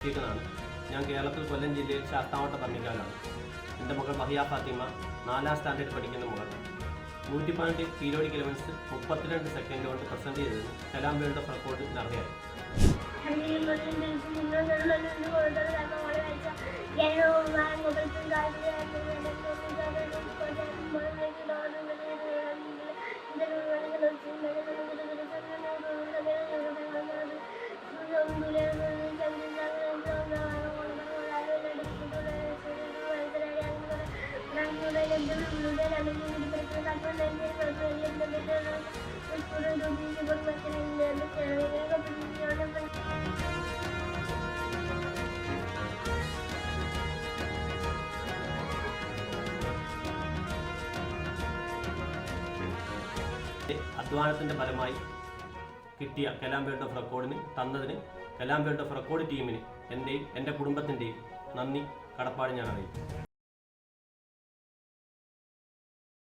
ാണ് ഞാൻ കേരളത്തിൽ കൊല്ലം ജില്ലയിൽ ശാസ്താംകോട്ട തമ്മിക്കാലാണ്. എൻ്റെ മകൾ മഹിയ ഫാത്തിമ 4ാം സ്റ്റാൻഡേർഡ് പഠിക്കുന്ന മകൾ 112 പീരിയോഡിക് എലമെൻറ്റ്സ് 32 സെക്കൻഡ് കൊണ്ട് പ്രസൻറ്റ് ചെയ്തതിന് കലാം വേൾഡ് ഓഫ് റെക്കോർഡിന് അർഹയായി. അധ്വാനത്തിൻ്റെ ഫലമായി കിട്ടിയ കലാം വേൾഡ് ഓഫ് റെക്കോർഡിന് തന്നതിന് കലാം വേൾഡ് ഓഫ് റെക്കോർഡ് ടീമിന് എൻ്റെയും എൻ്റെ കുടുംബത്തിൻ്റെയും നന്ദി കടപ്പാട് ഞാൻ അറിയിക്കും.